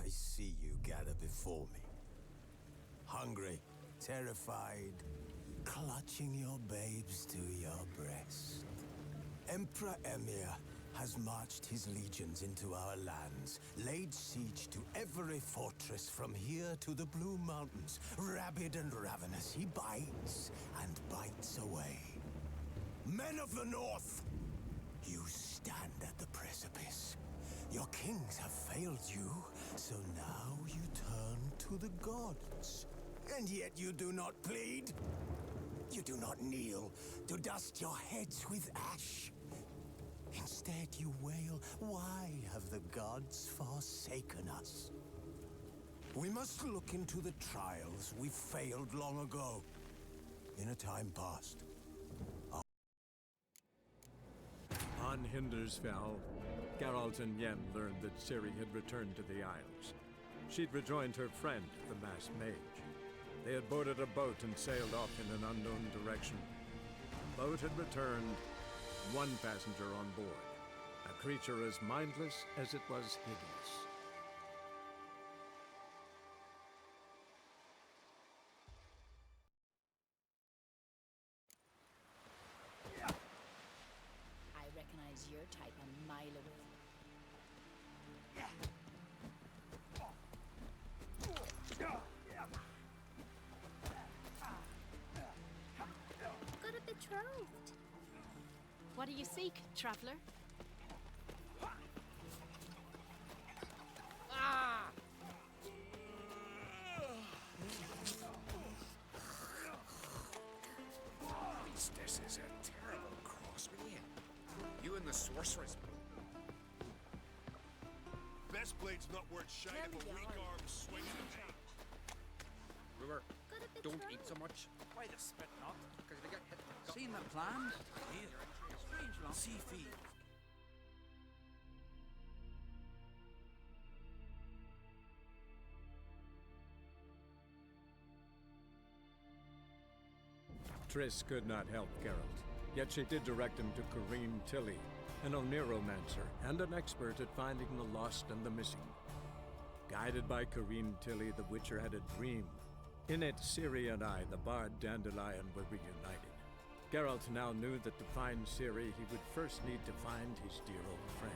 I see you gather before me. Hungry, terrified, clutching your babes to your breast. Emperor Emir has marched his legions into our lands, laid siege to every fortress from here to the Blue Mountains. Rabid and ravenous, he bites and bites away. Men of the North, you stand at the precipice. Your kings have failed you, so now you turn to the gods. And yet you do not plead. You do not kneel to dust your heads with ash. Instead you wail, why have the gods forsaken us? We must look into the trials we failed long ago, in a time past. On Hindersfell, Geralt and Yen learned that Ciri had returned to the Isles. She'd rejoined her friend, the masked mage. They had boarded a boat and sailed off in an unknown direction. The boat had returned, one passenger on board, a creature as mindless as it was hideous. I recognize your type a mile away. Got a betrothed. What do you seek, traveler? This is a terrible cross with you. You and the sorceress. Best blade's not worth shining a weak arm swinging at. Brewer, Got a don't betrothed. eat so much. Why the spit not? Because they get hit. Seen the plan? Here. Strange long sea feed. Triss could not help Geralt, yet she did direct him to Corrine Tilly, an Oniromancer and an expert at finding the lost and the missing. Guided by Corrine Tilly, the Witcher had a dream. In it, Ciri and I, the bard Dandelion, were reunited. Geralt now knew that to find Ciri, he would first need to find his dear old friend.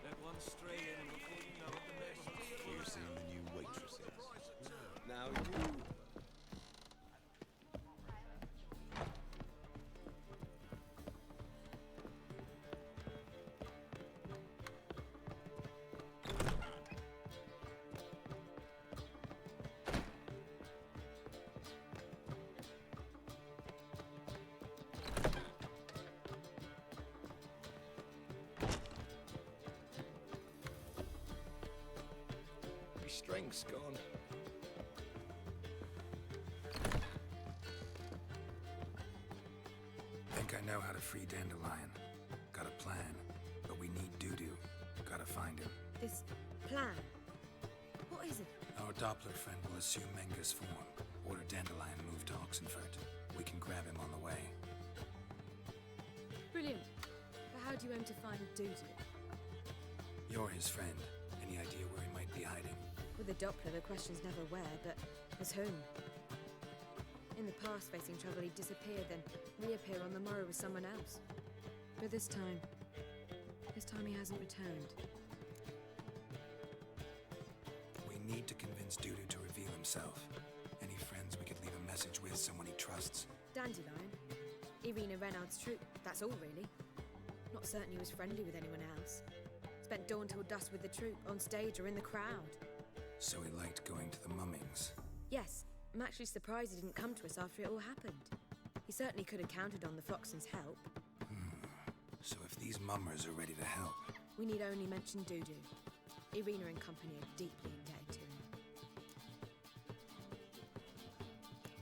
Let one stray in before you know it, the neighborhood's full. You've seen the new waitresses. Now you... Your strength's gone. Think I know how to free Dandelion. Got a plan, but we need Dudu. Gotta find him. This plan. What is it? Our Doppler friend will assume Menga's form. Order Dandelion moved to Oxenfurt. We can grab him on the way. Brilliant. But how do you aim to find Dudu? You're his friend. Any idea where he might be hiding? With a Doppler, the question's never where, but as whom? In the past, facing trouble, he'd disappear, then reappear on the morrow with someone else. But this time he hasn't returned. We need to convince Dudu to reveal himself. Any friends we could leave a message with, someone he trusts? Dandelion? Irina Reynard's troop, that's all really. Not certain he was friendly with anyone else. Spent dawn till dusk with the troop, on stage or in the crowd. So he liked going to the mummings. Yes, I'm actually surprised he didn't come to us after it all happened. He certainly could have counted on the Floxen's help. So if these mummers are ready to help, We need only mention Dudu. Irina and company are deeply indebted to him.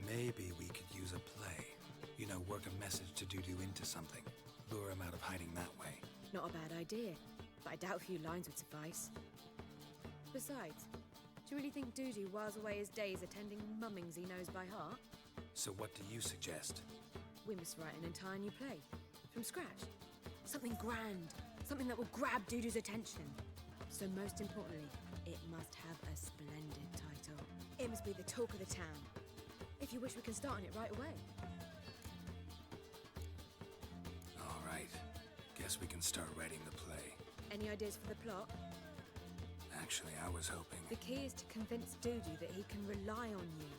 maybe we could use a play. You know, work a message to Dudu into something. Lure him out of hiding that way. Not a bad idea, but I doubt a few lines would suffice. Besides, do you really think Dudu whiles away his days attending mummings he knows by heart? So what do you suggest? We must write an entire new play. From scratch. Something grand. Something that will grab Dudu's attention. So most importantly, it must have a splendid title. It must be the talk of the town. If you wish, we can start on it right away. All right. Guess we can start writing the play. Any ideas for the plot? Actually, I was hoping... The key is to convince Dudu that he can rely on you,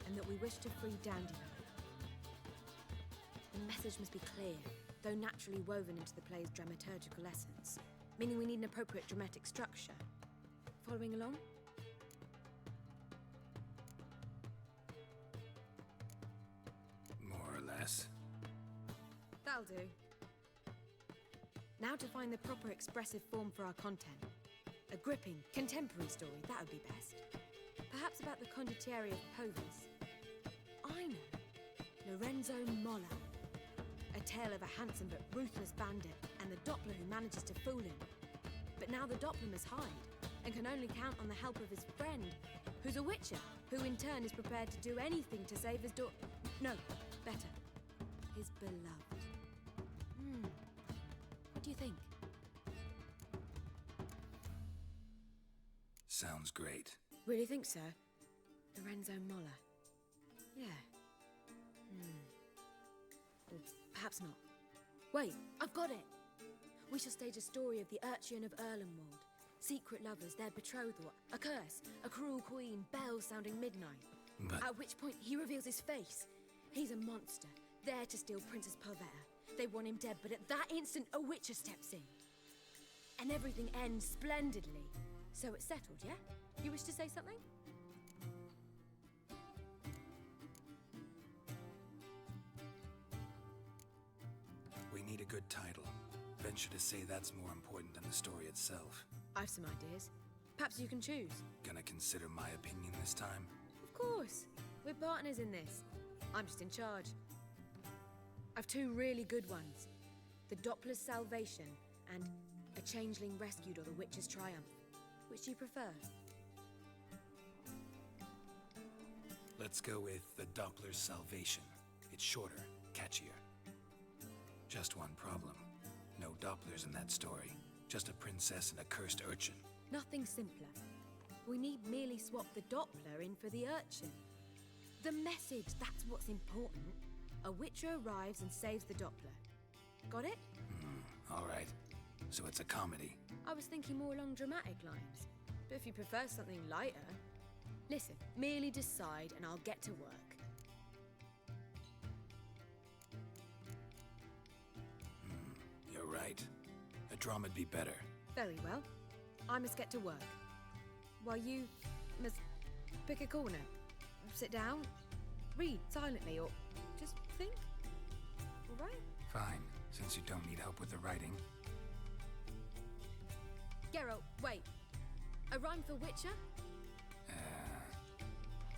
and that we wish to free Dandelion. The message must be clear, though naturally woven into the play's dramaturgical essence, meaning we need an appropriate dramatic structure. Following along? More or less. That'll do. Now to find the proper expressive form for our content. A gripping, contemporary story, that would be best. Perhaps about the condottieri of Povis. I know. Lorenzo Molla. A tale of a handsome but ruthless bandit and the Doppler who manages to fool him. But now the Doppler must hide and can only count on the help of his friend, who's a witcher, who in turn is prepared to do anything to save his No, better. His beloved. What do you think? Sounds great. Really think so? Lorenzo Molla. Yeah. Or perhaps not. Wait, I've got it! We shall stage a story of the Urchin of Erlenwald. Secret lovers, their betrothal, a curse, a cruel queen, bells sounding midnight. But... At which point he reveals his face. He's a monster, there to steal Princess Pavetta. They want him dead, but at that instant a witcher steps in. And everything ends splendidly. So it's settled, yeah? You wish to say something? We need a good title. Venture to say that's more important than the story itself. I've some ideas. Perhaps you can choose. Gonna consider my opinion this time? Of course. We're partners in this. I'm just in charge. I've two really good ones. The Doppler's Salvation and A Changeling Rescued or the Witch's Triumph. Which do you prefer? Let's go with the Doppler's Salvation. It's shorter, catchier. Just one problem. No Dopplers in that story. Just a princess and a cursed urchin. Nothing simpler. We need merely swap the Doppler in for the urchin. The message, that's what's important. A witcher arrives and saves the Doppler. Got it? All right. So it's a comedy. I was thinking more along dramatic lines. But if you prefer something lighter... Listen, merely decide and I'll get to work. You're right. A drama'd be better. Very well. I must get to work. While you must pick a corner. Sit down, read silently, or just think. All right? Fine, since you don't need help with the writing. Geralt, wait. A rhyme for Witcher?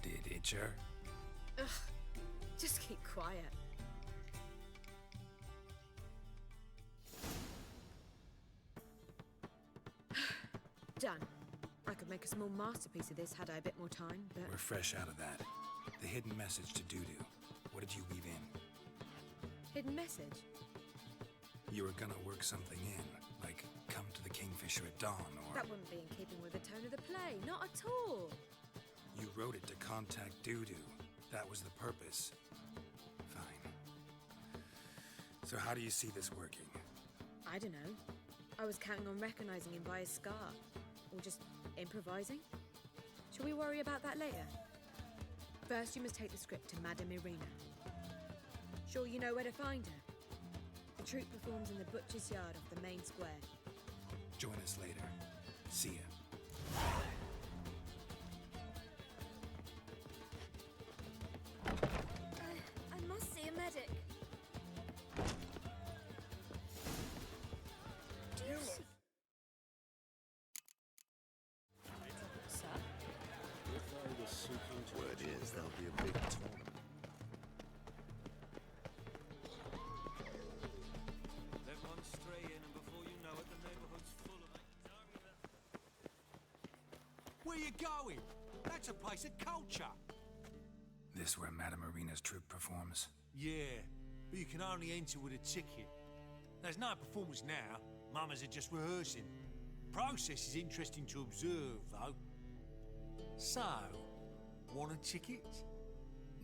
Did Itcher? Ugh. Just keep quiet. Done. I could make a small masterpiece of this had I a bit more time, but... We're fresh out of that. The hidden message to Dudu. What did you weave in? Hidden message? You were gonna work something in, like come to the Kingfisher at dawn, or... That wouldn't be in keeping with the tone of the play, not at all. You wrote it to contact Dudu. That was the purpose. Fine. So how do you see this working? I don't know. I was counting on recognizing him by his scar. Or just improvising. Shall we worry about that later? First, you must take the script to Madame Irina. Sure you know where to find her? The troupe performs in the butcher's yard off the main square. Join us later. See ya. I must see a medic. Word is there'll be a big tournament. Let one stray in, and before you know it, the neighborhood's full of Where you going? That's a place of culture. This where Madame Marina's troupe performs? Yeah, but you can only enter with a ticket. There's no performance now. Mamas are just rehearsing. Process is interesting to observe, though. So, want a ticket?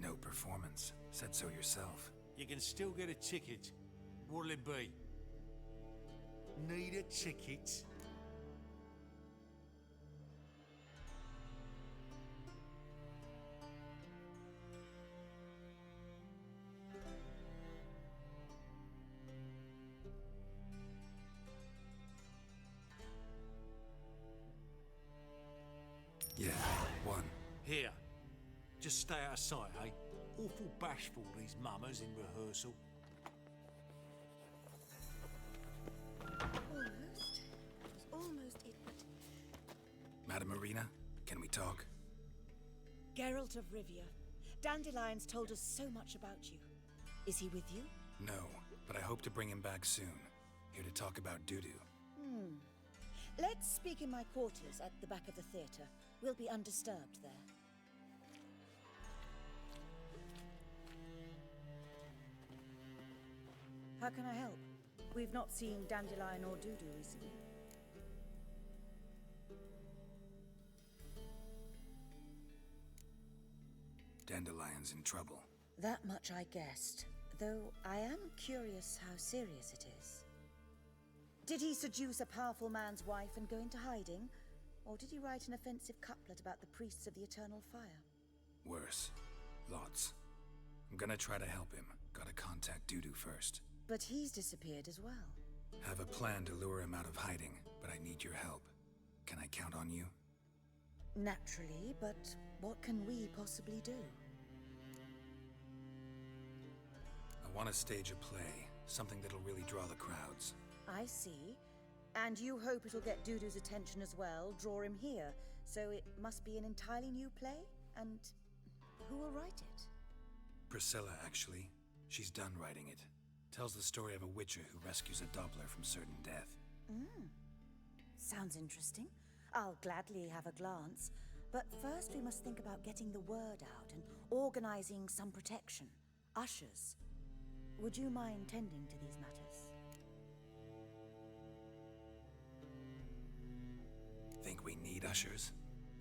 No performance. Said so yourself. You can still get a ticket. What'll it be? Need a ticket? Yeah, one. Here. Just stay out of sight, eh? Awful bashful, these mamas in rehearsal. Almost. It was almost it, but... Madame Marina, can we talk? Geralt of Rivia. Dandelion's told us so much about you. Is he with you? No, but I hope to bring him back soon. Here to talk about Dudu. Let's speak in my quarters at the back of the theatre. We'll be undisturbed there. How can I help? We've not seen Dandelion or Dudu recently. Dandelion's in trouble. That much I guessed, though I am curious how serious it is. Did he seduce a powerful man's wife and go into hiding? Or did he write an offensive couplet about the priests of the eternal fire? Worse. Lots. I'm gonna try to help him. Gotta contact Dudu first. But he's disappeared as well. Have a plan to lure him out of hiding, but I need your help. Can I count on you? Naturally, but what can we possibly do? I want to stage a play. Something that'll really draw the crowds. I see. And you hope it'll get Dudu's attention as well, draw him here. So it must be an entirely new play? And who will write it? Priscilla, actually. She's done writing it. Tells the story of a witcher who rescues a Doppler from certain death. Sounds interesting. I'll gladly have a glance. But first we must think about getting the word out and organizing some protection. Ushers. Would you mind tending to these matters? Think we need ushers?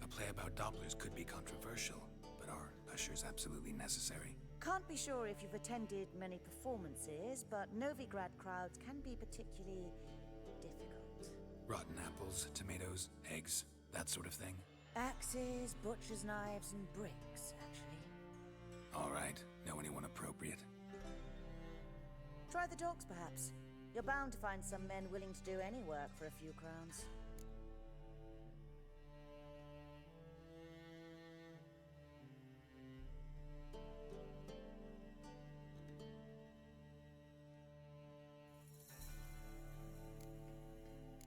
A play about Dopplers could be controversial, but are ushers absolutely necessary? Can't be sure if you've attended many performances, but Novigrad crowds can be particularly difficult. Rotten apples, tomatoes, eggs, that sort of thing? Axes, butcher's knives, and bricks, actually. All right. Know anyone appropriate? Try the dogs, perhaps. You're bound to find some men willing to do any work for a few crowns.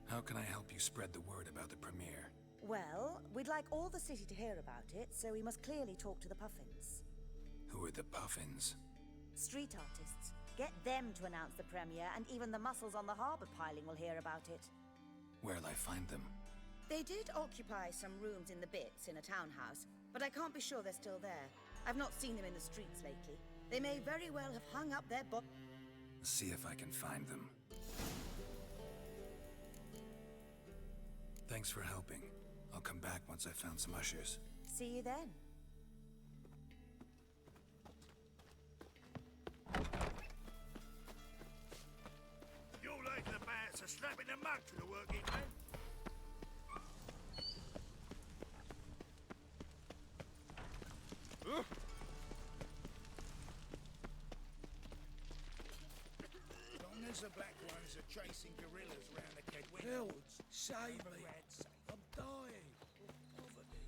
How can I help you spread the word about the premiere? Well, we'd like all the city to hear about it, so we must clearly talk to the Puffins. Who are the Puffins? Street artists. Get them to announce the premiere, and even the muscles on the harbor piling will hear about it. Where'll I find them? They did occupy some rooms in the Bits in a townhouse, but I can't be sure they're still there. I've not seen them in the streets lately. They may very well have hung up their See if I can find them. Thanks for helping. I'll come back once I've found some ushers. See you then. You're like the bats are slapping the mug to the working man. Long as the black ones are chasing gorillas round the Kedwin Help! woods, Save me! Rad's safe. I'm dying of poverty.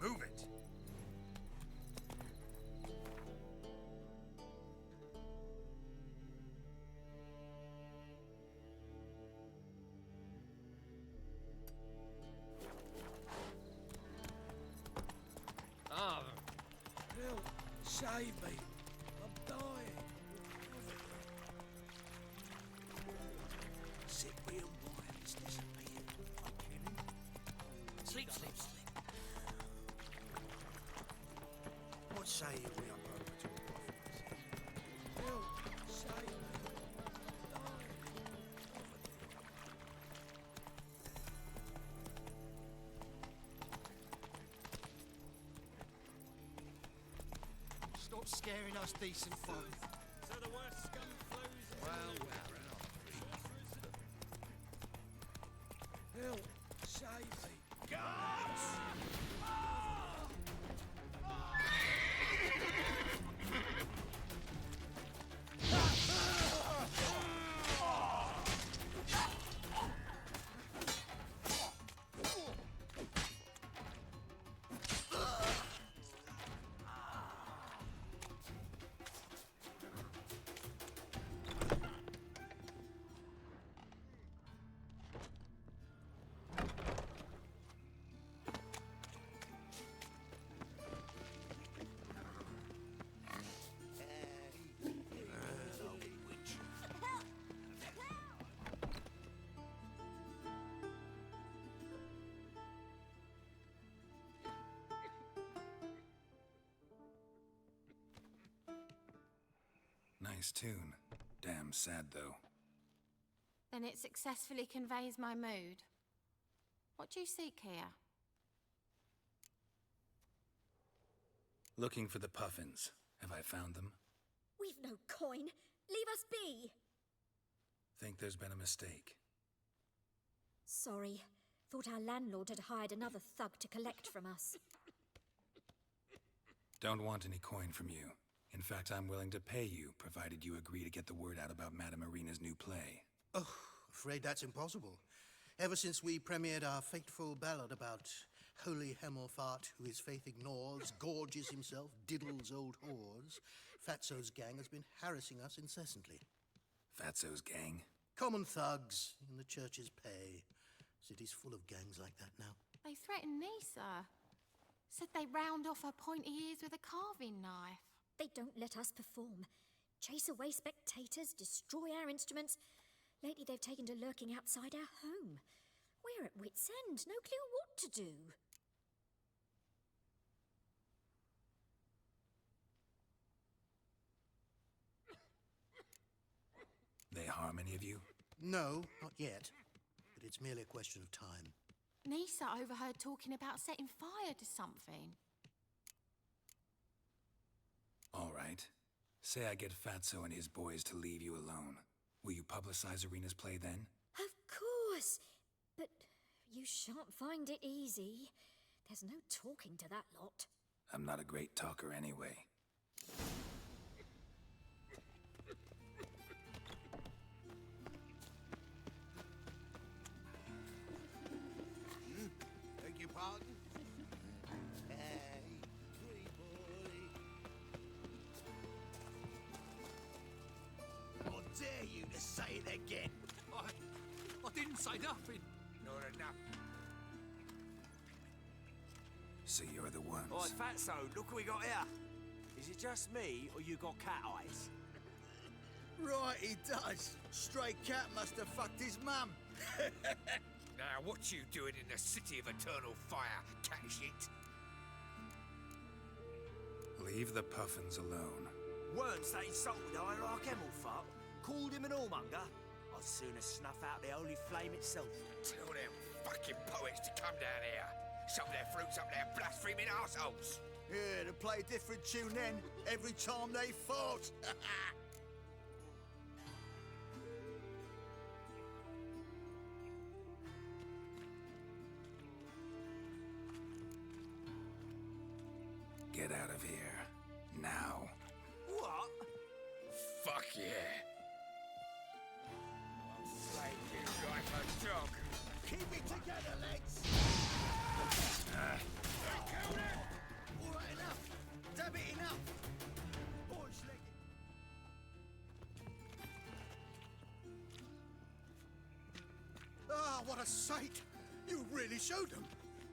Move it. Help! Save me! I'm dying! Cyprian wire has disappeared. Sleep, sleep, sleep. What say you we up over to a prophet? Well, say you. Stop scaring us decent folk. So the worst scum flows. Well. Help! Save me! Guards! Nice tune. Damn sad, though. Then it successfully conveys my mood. What do you seek here? Looking for the puffins. Have I found them? We've no coin. Leave us be. Think there's been a mistake. Sorry. Thought our landlord had hired another thug to collect from us. Don't want any coin from you. In fact, I'm willing to pay you, provided you agree to get the word out about Madame Irina's new play. Oh, afraid that's impossible. Ever since we premiered our fateful ballad about holy Hemmelfart, who his faith ignores, gorges himself, diddles old whores, Fatso's gang has been harassing us incessantly. Fatso's gang? Common thugs in the church's pay. City's full of gangs like that now. They threatened Nisa. Said they round off her pointy ears with a carving knife. They don't let us perform. Chase away spectators, destroy our instruments. Lately they've taken to lurking outside our home. We're at wit's end, no clue what to do. They harm any of you? No, not yet. But it's merely a question of time. Nisa overheard talking about setting fire to something. All right. Say I get Fatso and his boys to leave you alone. Will you publicize Irina's play then? Of course. But you shan't find it easy. There's no talking to that lot. I'm not a great talker anyway. Beg your pardon? Hey, free boy. I dare you to say it again. I didn't say nothing. Not enough. So you're the ones. Oi, Fatso, look what we got here. Is it just me, or you got cat eyes? Right, he does. Stray cat must have fucked his mum. Now, what you doing in the city of eternal fire, cat shit? Leave the puffins alone. Weren't they insulted hierarch Hemmelfart? Called him an whoremonger? I'd sooner snuff out the holy flame itself. Tell them fucking poets to come down here. Shove their fruits up their blaspheming arseholes. Yeah, to play a different tune then, every time they fought. Get out of here. Now. What? Fuck yeah. Slave you like a dog. Keep it together, lads. All right, enough. Damn it, enough. Boys, leg it. Ah, what a sight. You really showed them.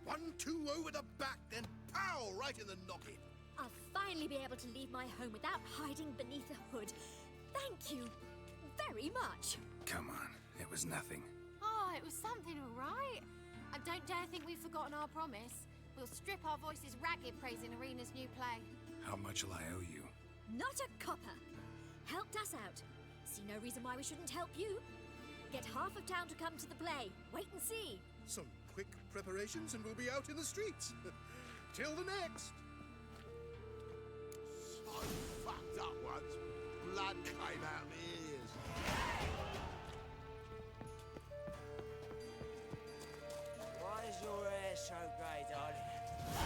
1-2 over the back, then pow, right in the noggin. I'll finally be able to leave my home without hiding beneath a hood. Thank you very much. Come on, It was nothing. Oh, it was something, all right. I don't dare think we've forgotten our promise. We'll strip our voices ragged praising Arena's new play. How much will I owe you? Not a copper. Helped us out. See no reason why we shouldn't help you. Get half of town to come to the play. Wait and see. Some quick preparations and we'll be out in the streets. Till the next. I fucked up once. Blood came out of my ears. Why is your hair so grey, darling?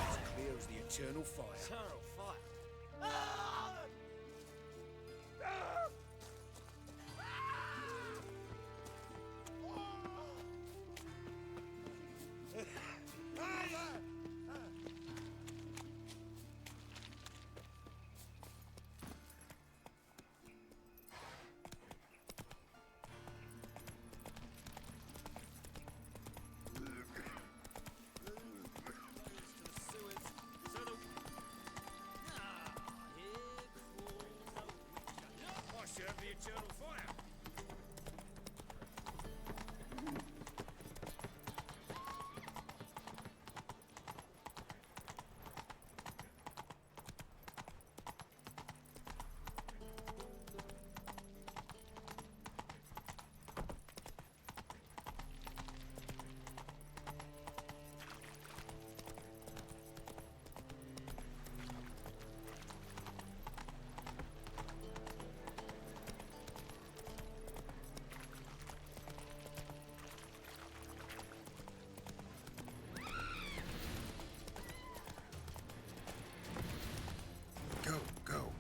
As clear as the eternal fire. Eternal fire. Serve the eternal fire. Go, go.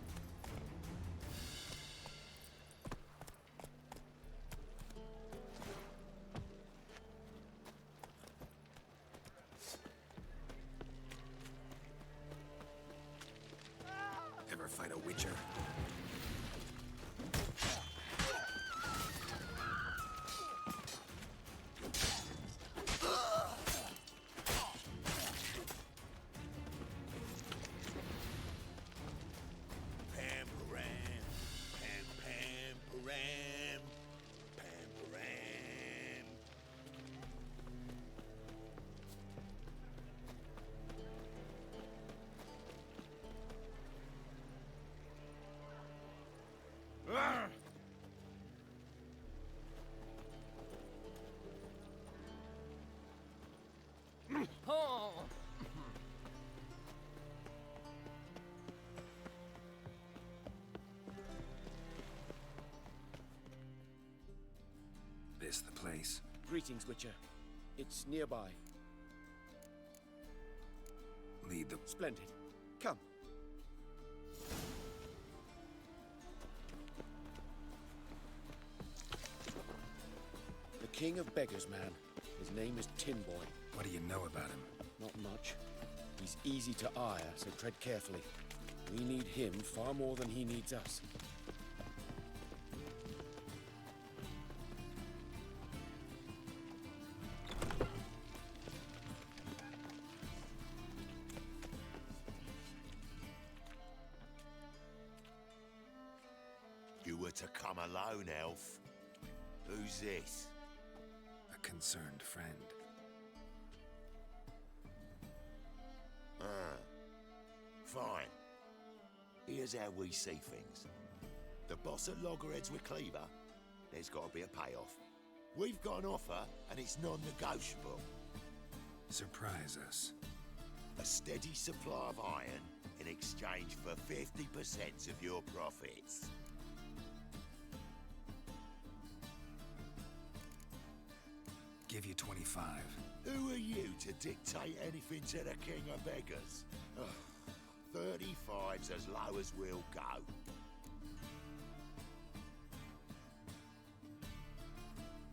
Ever fight a witcher? Pam-param, pam-pam-param, pam-param. This the place? Greetings, Witcher. It's nearby. Lead the... Splendid. Come. The King of Beggars, man. His name is Tin Boy. What do you know about him? Not much. He's easy to ire, so tread carefully. We need him far more than he needs us. You were to come alone, elf. Who's this? A concerned friend. Fine. Here's how we see things. The boss at Loggerheads with Cleaver, there's got to be a payoff. We've got an offer, and it's non-negotiable. Surprise us. A steady supply of iron in exchange for 50% of your profits. Give you 25. Who are you to dictate anything to the King of Beggars? 35's as low as we'll go.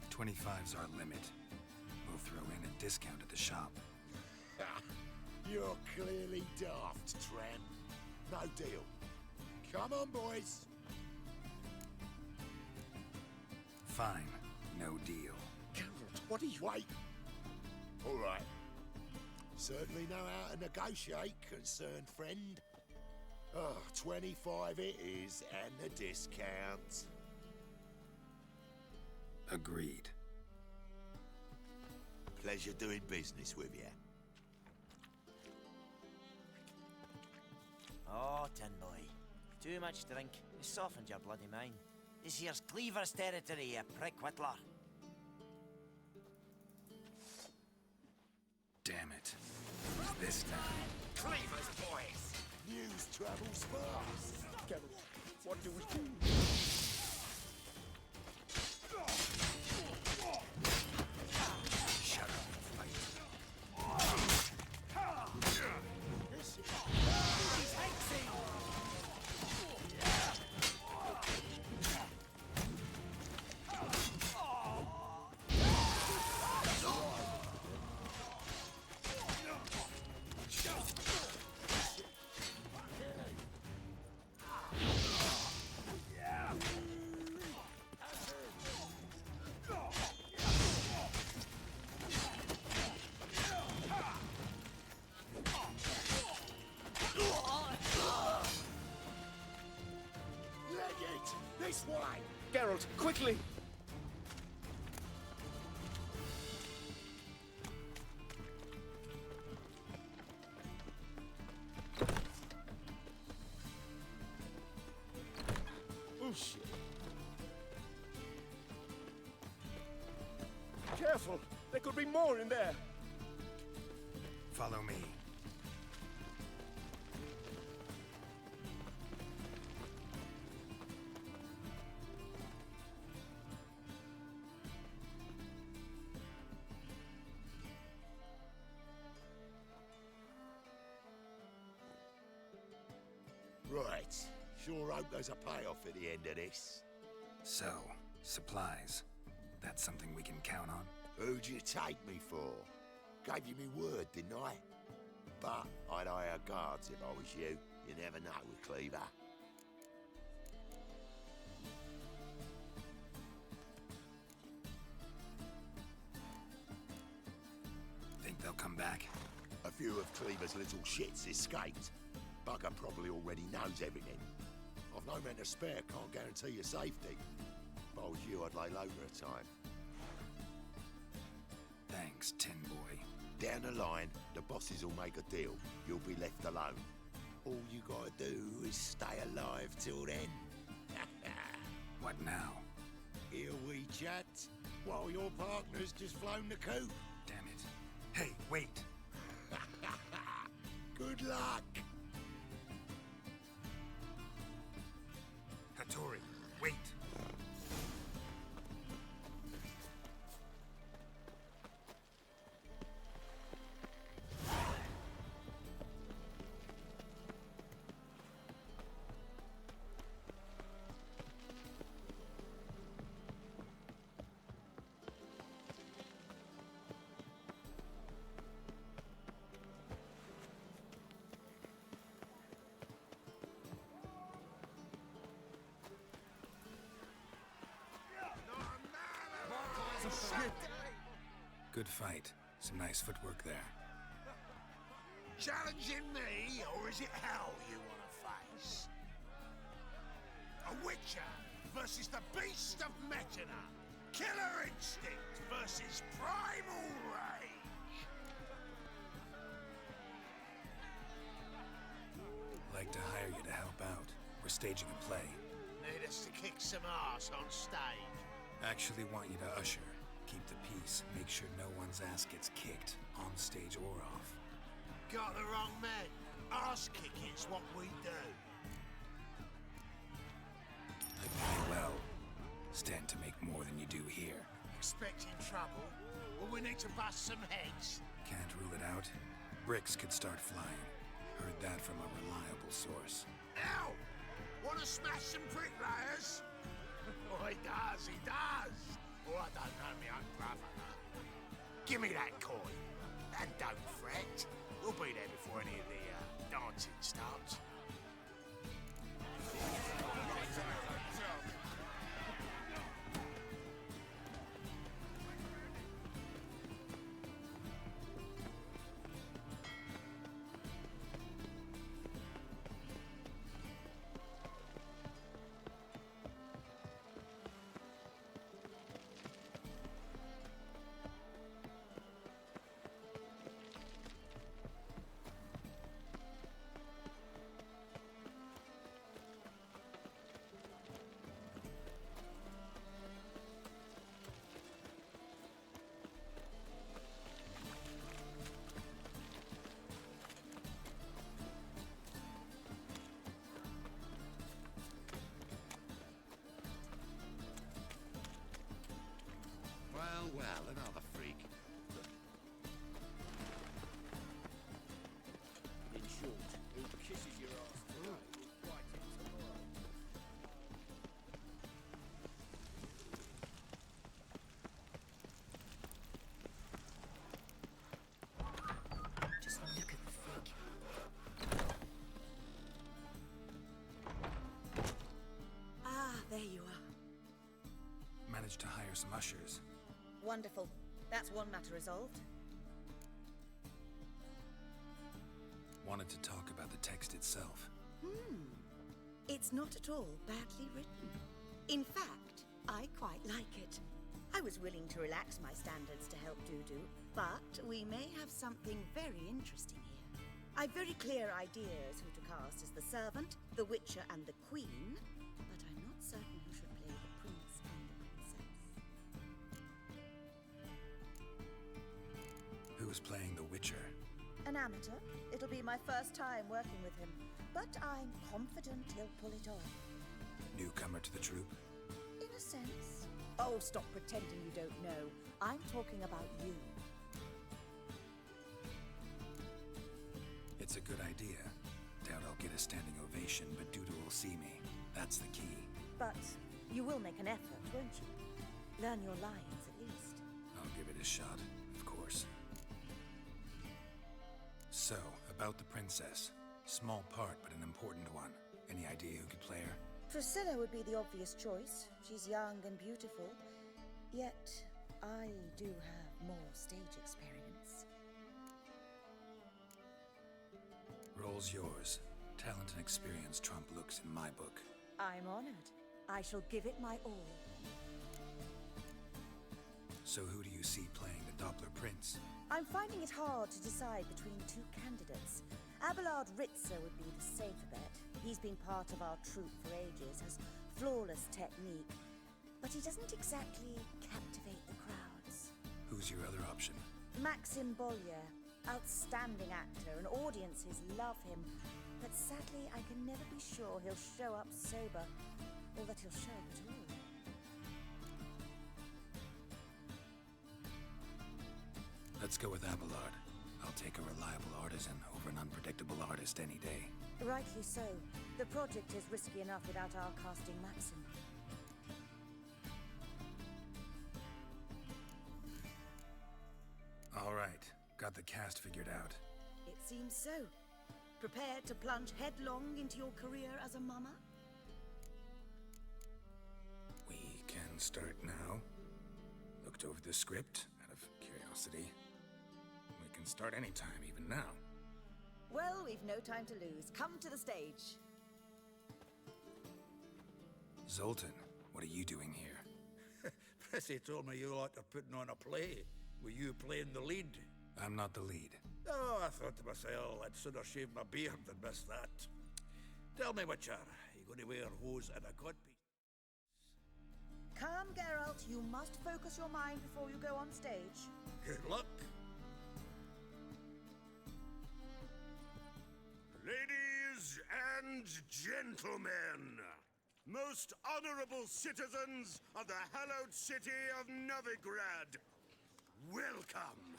$25's our limit. We'll throw in a discount at the shop. You're clearly daft, tramp. No deal. Come on, boys. Fine. No deal. Geralt, what are you... Wait. All right. Certainly know how to negotiate, concerned friend. 25 it is, and the discount. Agreed. Pleasure doing business with you. Oh, Tin Boy. Too much drink. You softened your bloody mind. This here's Cleaver's territory, you prick whittler. Damn it. Who's this now? Cleaver's boys! News travels fast! Geralt, what do we do? Shut up and fight. This way! Geralt, quickly! Oh, shit. Careful! There could be more in there! Follow me. Right. Sure hope there's a payoff at the end of this. So, supplies. That's something we can count on? Who'd you take me for? Gave you me word, didn't I? But I'd hire guards if I was you. You never know with Cleaver. Think they'll come back? A few of Cleaver's little shits escaped. Bugger probably already knows everything. I've no men to spare, can't guarantee your safety. If I was you, I'd lay low for a time. Thanks, Tin Boy. Down the line, the bosses will make a deal. You'll be left alone. All you gotta do is stay alive till then. What now? Here we chat, while your partner's just flown the coop. Damn it. Hey, wait! Good luck! Hattori, wait! Good fight. Some nice footwork there. Challenging me, or is it hell you want to face? A Witcher versus the Beast of Metina. Killer instinct versus primal rage. Like to hire you to help out. We're staging a play. Need us to kick some ass on stage. Actually want you to usher. Keep the peace. Make sure no one's ass gets kicked, on stage or off. Got the wrong man. Ass kicking's what we do. I pay well. Stand to make more than you do here. Expecting trouble? Well, we need to bust some heads. Can't rule it out. Bricks could start flying. Heard that from a reliable source. Ow! Want to smash some bricklayers? Oh, he does, he does. Oh, I don't know my own brother. Give me that coin. And don't fret. We'll be there before any of the dancing starts. Well, another freak. In short, who kisses your ass today will bite it tomorrow. Just look at the freak. Ah, there you are. Managed to hire some ushers. Wonderful. That's one matter resolved. Wanted to talk about the text itself. It's not at all badly written. In fact, I quite like it. I was willing to relax my standards to help Dudu, but we may have something very interesting here. I've very clear ideas who to cast as the servant, the witcher, and the queen, but I'm not certain who should play the prince and the princess. Who's playing the Witcher? An amateur. It'll be my first time working with him, but I'm confident he'll pull it off. Newcomer to the troupe? In a sense. Oh, stop pretending you don't know. I'm talking about you. It's a good idea. Doubt I'll get a standing ovation, but Dudu will see me. That's the key. But you will make an effort, won't you? Learn your lines, at least. I'll give it a shot, of course. So, about the princess. Small part, but an important one. Any idea who could play her? Priscilla would be the obvious choice. She's young and beautiful. Yet, I do have more stage experience. Role's yours. Talent and experience trump looks in my book. I'm honored. I shall give it my all. So who do you see playing the Doppler Prince? I'm finding it hard to decide between two candidates. Abelard Ritzer would be the safer bet. He's been part of our troupe for ages, has flawless technique, but he doesn't exactly captivate the crowds. Who's your other option? Maxim Bollier, outstanding actor, and audiences love him, but sadly I can never be sure he'll show up sober, or that he'll show up at all. Let's go with Abelard. I'll take a reliable artisan over an unpredictable artist any day. Rightly so. The project is risky enough without our casting Maxim. All right. Got the cast figured out. It seems so. Prepared to plunge headlong into your career as a mama? We can start now. Looked over the script out of curiosity. We can start anytime, even now. Well, we've no time to lose. Come to the stage. Zoltan, what are you doing here? Prissy told me you lot are putting on a play. Were you playing the lead? I'm not the lead. Oh, I thought to myself, I'd sooner shave my beard than miss that. Tell me, Witcher, you going to wear hose and a codpiece? Calm, Geralt. You must focus your mind before you go on stage. Good luck. Ladies and gentlemen, most honorable citizens of the hallowed city of Novigrad, welcome.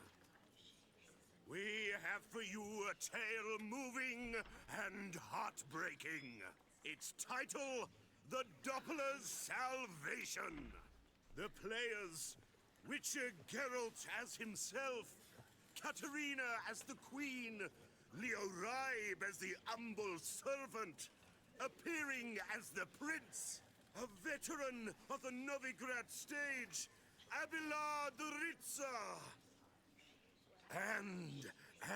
We have for you a tale moving and heartbreaking. Its title, The Doppler's Salvation. The players, Witcher Geralt as himself, Katerina as the Queen, Leo Raib as the humble servant, appearing as the Prince, a veteran of the Novigrad stage, Abelard Ritzer. And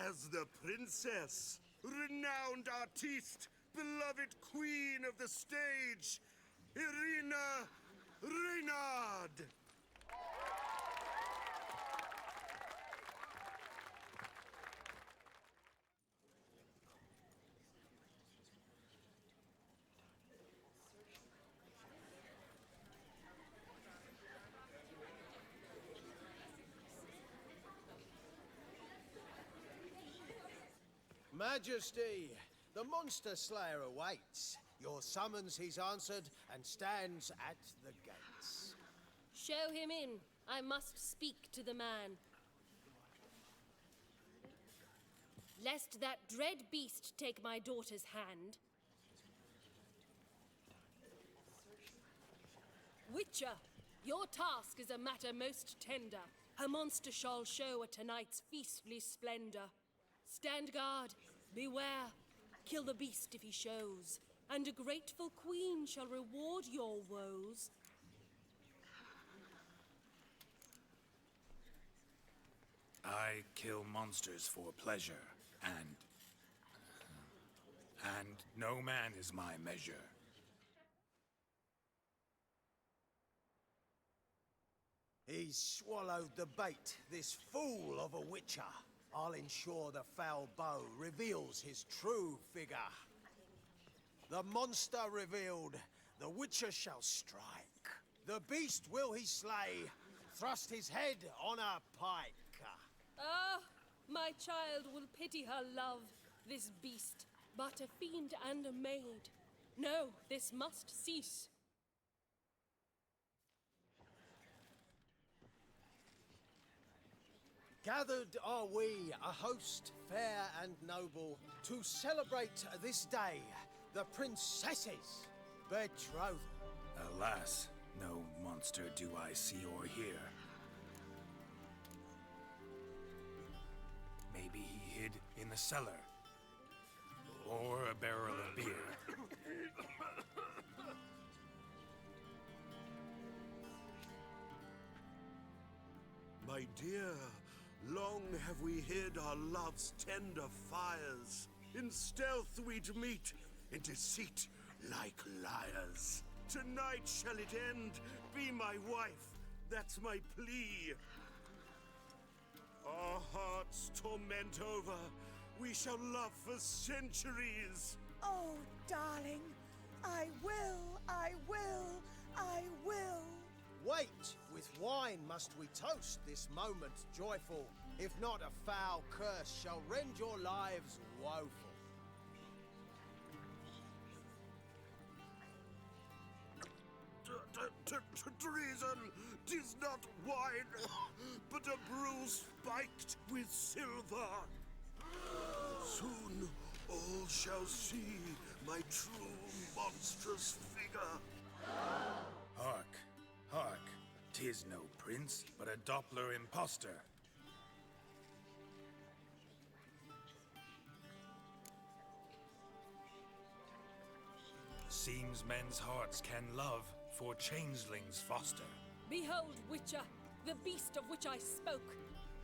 as the Princess, renowned artiste, beloved Queen of the stage, Irina Reynard. Majesty, the monster slayer awaits. Your summons he's answered and stands at the gates. Show him in. I must speak to the man. Lest that dread beast take my daughter's hand. Witcher, your task is a matter most tender. Her monster shall show at tonight's feastly splendor. Stand guard, beware, kill the beast if he shows, and a grateful queen shall reward your woes. I kill monsters for pleasure, and no man is my measure. He's swallowed the bait, this fool of a witcher. I'll ensure the foul bow reveals his true figure. The monster revealed, the witcher shall strike. The beast will he slay, thrust his head on a pike. Ah, my child will pity her love, this beast, but a fiend and a maid. No, this must cease. Gathered are we, a host fair and noble, to celebrate this day, the princess's betrothal. Alas, no monster do I see or hear. Maybe he hid in the cellar, or a barrel of beer. My dear, long have we hid our love's tender fires. In stealth we'd meet, in deceit like liars. Tonight shall it end, be my wife, that's my plea. Our hearts torment over, we shall love for centuries. Oh, darling, I will, I will, I will. Wait, with wine must we toast this moment joyful. If not, a foul curse shall rend your lives woeful. Treason! 'Tis not wine, but a brew spiked with silver. Soon all shall see my true monstrous figure. Hark, hark, 'tis no prince, but a Doppler impostor. Seems men's hearts can love, for changelings foster. Behold, Witcher, the beast of which I spoke.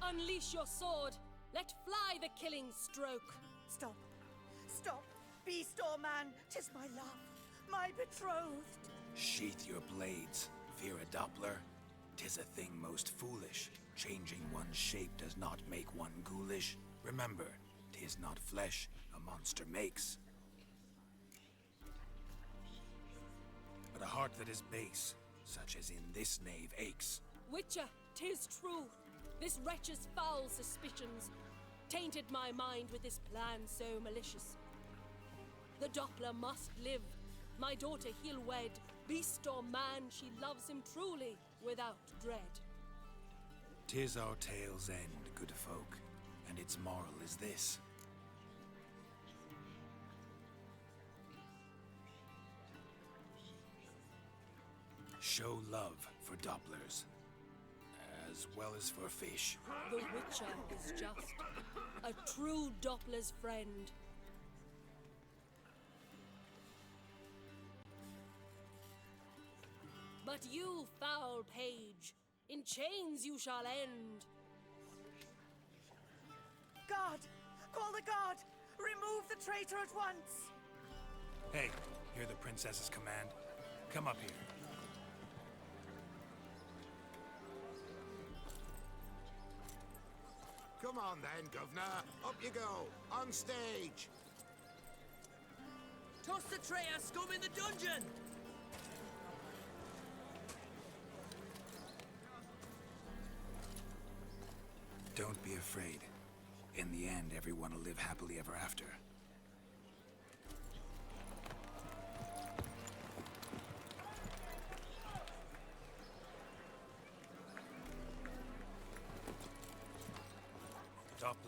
Unleash your sword. Let fly the killing stroke. Stop. Stop. Beast or man, 'tis my love, my betrothed. Sheath your blades. Fear a Doppler? 'Tis a thing most foolish. Changing one's shape does not make one ghoulish. Remember, 'tis not flesh a monster makes, but a heart that is base, such as in this knave aches. Witcher, 'tis true. This wretch's foul suspicions tainted my mind with this plan so malicious. The Doppler must live. My daughter he'll wed. Beast or man, she loves him truly, without dread. 'Tis our tale's end, good folk, and its moral is this. Show love for Dopplers, as well as for fish. The Witcher is just a true Doppler's friend. But you, foul page, in chains you shall end. Guard! Call the guard! Remove the traitor at once! Hey, hear the princess's command. Come up here. Come on then, Governor. Up you go. On stage. Toss the traitor scum in the dungeon! Don't be afraid. In the end, everyone will live happily ever after.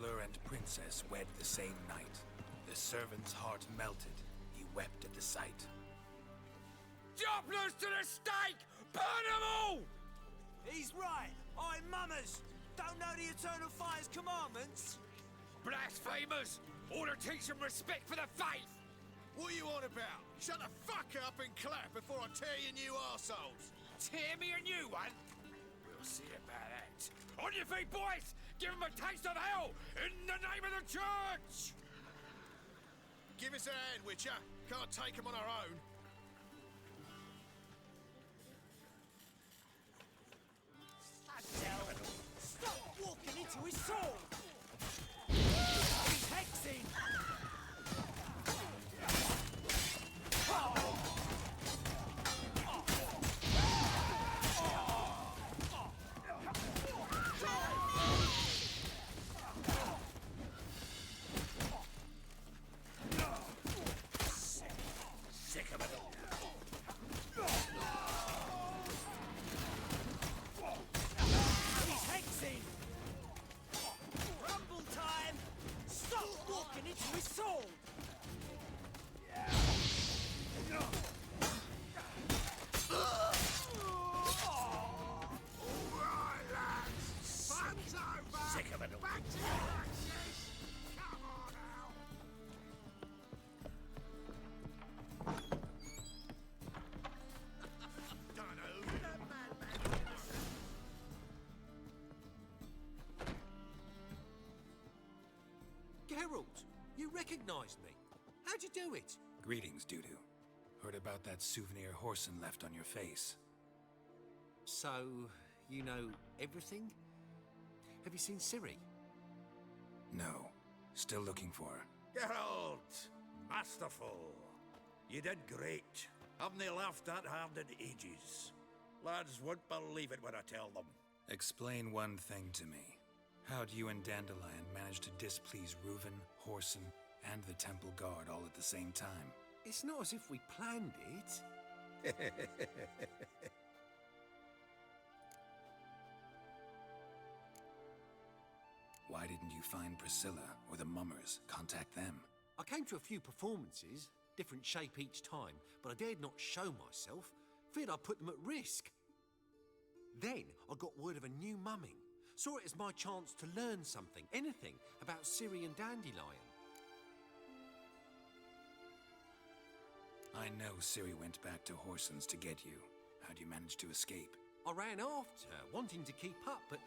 Doppler and Princess wed the same night. The servant's heart melted. He wept at the sight. Dopplers to the stake! Burn them all! He's right. I'm Mummers. Don't know the Eternal Fire's commandments? Blasphemers! Ought to teach them respect for the faith! What are you on about? Shut the fuck up and clap before I tear your new arseholes! Tear me a new one? We'll see about that. On your feet, boys! Give them a taste of hell in the name of the church! Give us a hand, Witcher. Can't take them on our own. Adele, stop walking into his soul! He's hexing! Sick of it. He's hexing! Rumble time! Stop walking into his soul! Sick of it. Back to your practice! Come on now! Geralt, you recognized me. How'd you do it? Greetings, Dudu. Heard about that souvenir Whoreson left on your face. So, you know everything? Have you seen Ciri? No. Still looking for her. Geralt! Masterful! You did great. Haven't they laughed that hard in ages? Lads won't believe it when I tell them. Explain one thing to me. How'd you and Dandelion manage to displease Reuven, Whoreson, and the Temple Guard all at the same time? It's not as if we planned it. Why didn't you find Priscilla or the Mummers? Contact them. I came to a few performances, different shape each time, but I dared not show myself. Feared I'd put them at risk. Then I got word of a new mumming. Saw it as my chance to learn something, anything, about Ciri and Dandelion. I know Ciri went back to Whoreson's to get you. How'd you manage to escape? I ran after her, wanting to keep up, but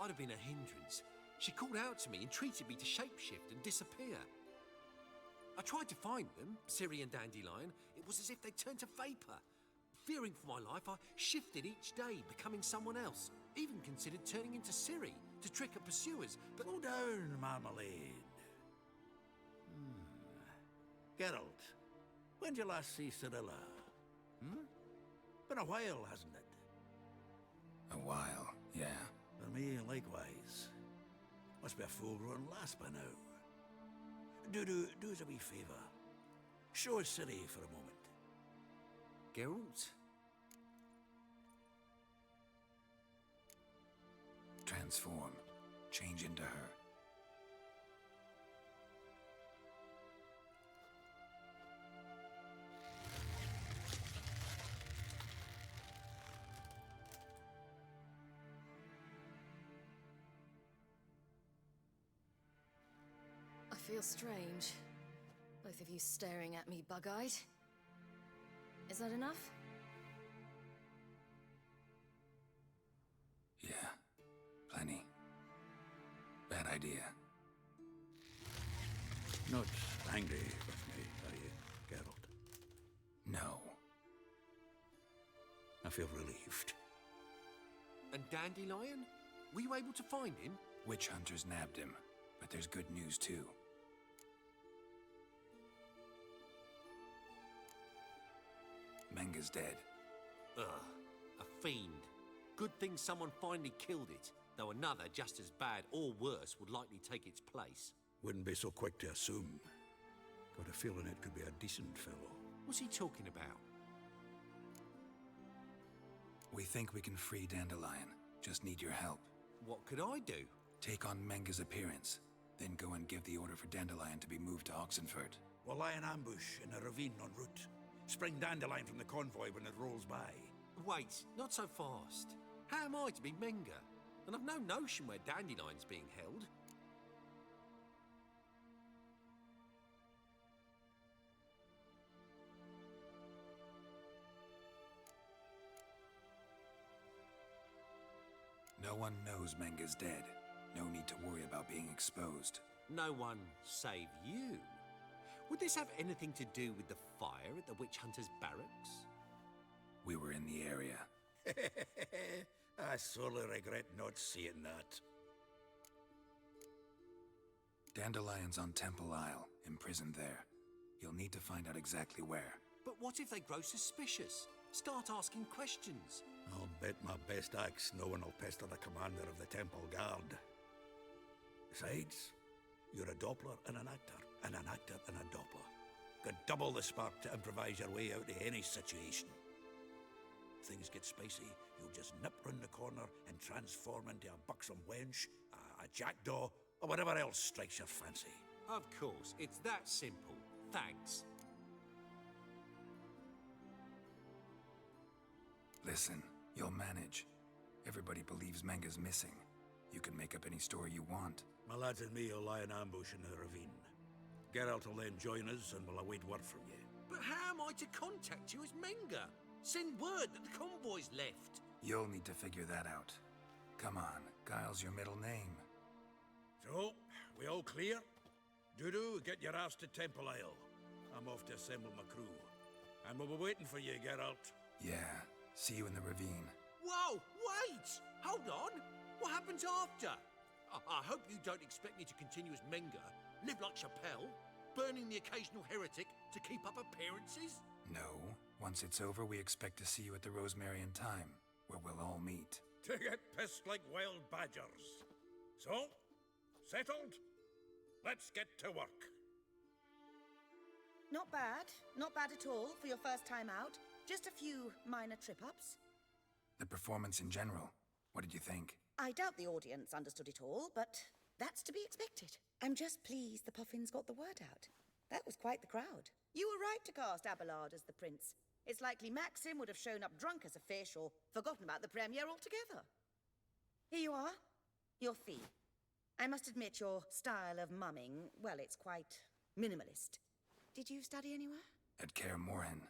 I'd have been a hindrance. She called out to me, entreated me to shapeshift and disappear. I tried to find them, Ciri and Dandelion. It was as if they'd turned to vapour. Fearing for my life, I shifted each day, becoming someone else. Even considered turning into Ciri to trick her pursuers, but... Slow down, Marmalade. Geralt, when did you last see Cirilla? Been a while, hasn't it? A while, yeah. For me, likewise. Must be a full-grown lass by now. Do us a wee favour. Show us Ciri for a moment. Geralt? Transform. Change into her. I feel strange. Both of you staring at me bug-eyed. Is that enough? Yeah. Plenty. Bad idea. Not angry with me, are you, Geralt? No. I feel relieved. And Dandelion? Were you able to find him? Witch hunters nabbed him, but there's good news too. Menga's dead. Ugh, a fiend. Good thing someone finally killed it, though another just as bad or worse would likely take its place. Wouldn't be so quick to assume. Got a feeling it could be a decent fellow. What's he talking about? We think we can free Dandelion. Just need your help. What could I do? Take on Menga's appearance. Then go and give the order for Dandelion to be moved to Oxenford. We'll lie in ambush in a ravine en route. Spring Dandelion from the convoy when it rolls by. Wait, not so fast. How am I to be Menga? And I've no notion where Dandelion's being held. No one knows Menga's dead. No need to worry about being exposed. No one save you. Would this have anything to do with the fire at the witch hunter's barracks? We were in the area. I sorely regret not seeing that. Dandelion's on Temple Isle, imprisoned there. You'll need to find out exactly where. But what if they grow suspicious? Start asking questions. I'll bet my best axe no one will pester the commander of the Temple Guard. Besides, you're a Doppler and an actor and a Doppler. Got double the spark to improvise your way out of any situation. If things get spicy, you'll just nip round the corner and transform into a buxom wench, a jackdaw, or whatever else strikes your fancy. Of course, it's that simple. Thanks. Listen, you'll manage. Everybody believes Menga's missing. You can make up any story you want. My lads and me will lie in ambush in the ravine. Geralt will then join us and we'll await word from you. But how am I to contact you as Menga? Send word that the convoy's left. You'll need to figure that out. Come on, Guile's your middle name. So, we all clear? Dudu, get your ass to Temple Isle. I'm off to assemble my crew. And we'll be waiting for you, Geralt. Yeah, see you in the ravine. Whoa, wait! Hold on! What happens after? I hope you don't expect me to continue as Menga, live like Chappelle, burning the occasional heretic to keep up appearances? No. Once it's over, we expect to see you at the Rosemary in Time, where we'll all meet. To get pissed like wild badgers. So, settled? Let's get to work. Not bad. Not bad at all for your first time out. Just a few minor trip-ups. The performance in general, what did you think? I doubt the audience understood it all, but that's to be expected. I'm just pleased the Puffins got the word out. That was quite the crowd. You were right to cast Abelard as the prince. It's likely Maxim would have shown up drunk as a fish or forgotten about the premiere altogether. Here you are, your fee. I must admit your style of mumming, well, it's quite minimalist. Did you study anywhere? At Kaer Morhen.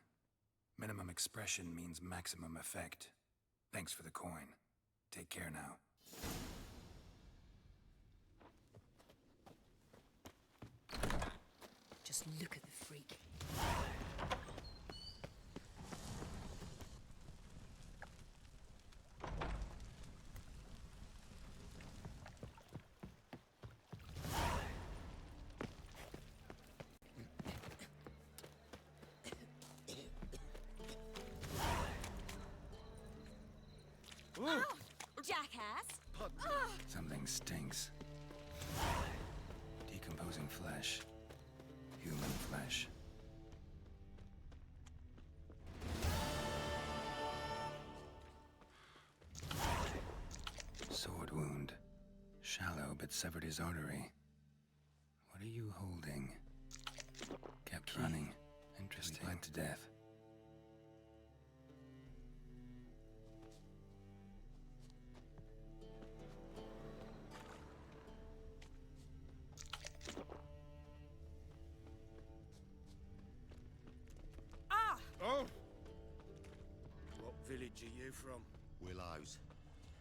Minimum expression means maximum effect. Thanks for the coin. Take care now. Just look at the freak. Ow! Jackass! Something stinks. Decomposing flesh. Human flesh. Sword wound. Shallow, but severed his artery. What are you holding? Kept running. Interesting. Bled to death. Oh! What village are you from? Willows.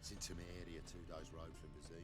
It's into my area 2 days' road from the sea.